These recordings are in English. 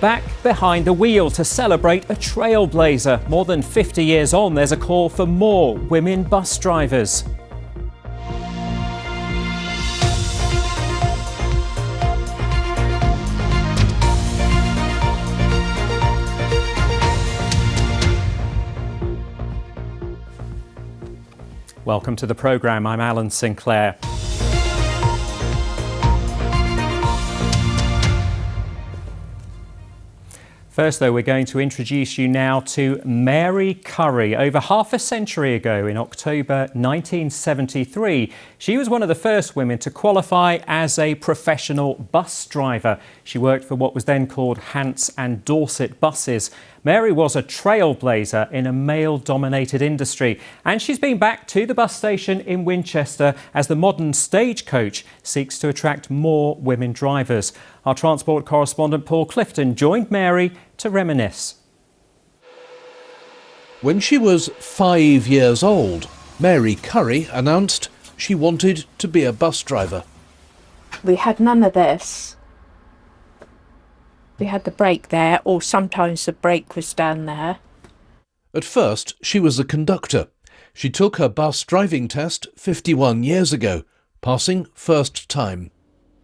Back behind the wheel to celebrate a trailblazer. More than 50 years on, there's a call for more women bus drivers. Welcome to the programme. I'm Alan Sinclair. First, though, we're going to introduce you now to Mary Curry. Over half a century ago, in October 1973, she was one of the first women to qualify as a professional bus driver. She worked for what was then called Hants and Dorset buses. Mary was a trailblazer in a male-dominated industry, and she's been back to the bus station in Winchester as the modern stagecoach seeks to attract more women drivers. Our transport correspondent Paul Clifton joined Mary to reminisce. When she was 5 years old, Mary Curry announced she wanted to be a bus driver. We had none of this. We had the brake there, or sometimes the brake was down there. At first, she was a conductor. She took her bus driving test 51 years ago, passing first time.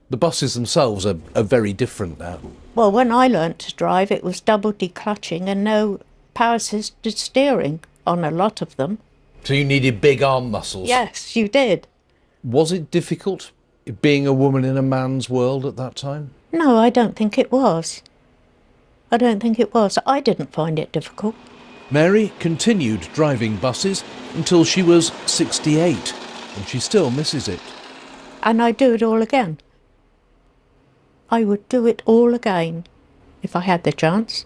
The buses themselves are very different now. Well, when I learnt to drive, it was double declutching and no power-assisted steering on a lot of them. So you needed big arm muscles? Yes, you did. Was it difficult being a woman in a man's world at that time? No, I don't think it was. I don't think it was. I didn't find it difficult. Mary continued driving buses until she was 68, and she still misses it. And I'd do it all again. I would do it all again if I had the chance.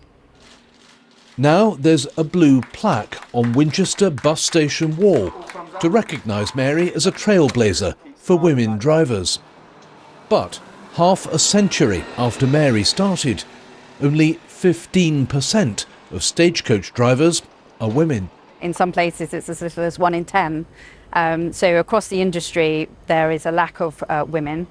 Now there's a blue plaque on Winchester bus station wall to recognise Mary as a trailblazer for women drivers. But half a century after Mary started, only 15% of stagecoach drivers are women. In some places it's as little as 1 in 10. So across the industry there is a lack of women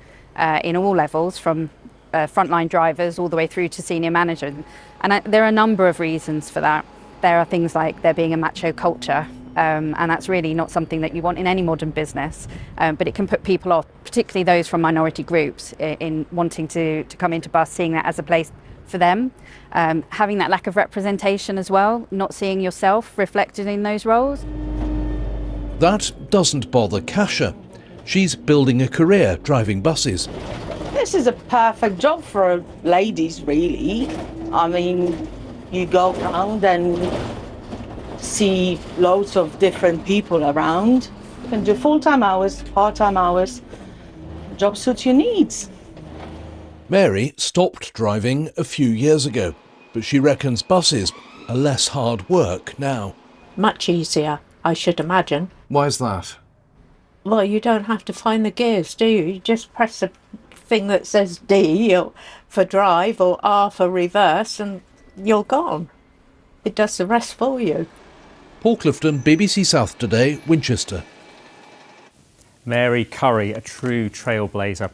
in all levels, from frontline drivers all the way through to senior manager. And there are a number of reasons for that. There are things like there being a macho culture, and that's really not something that you want in any modern business, but it can put people off, particularly those from minority groups, in wanting to come into bus, seeing that as a place for them. Having that lack of representation as well, not seeing yourself reflected in those roles. That doesn't bother Kasia. She's building a career driving buses. This is a perfect job for ladies, really. I mean, you go around and see loads of different people around. You can do full-time hours, part-time hours. The job suits your needs. Mary stopped driving a few years ago, but she reckons buses are less hard work now. Much easier, I should imagine. Why's that? Well, you don't have to find the gears, do you? You just press the thing that says D for drive or R for reverse and you're gone. It does the rest for you. Paul Clifton, BBC South Today, Winchester. Mary Curry, a true trailblazer.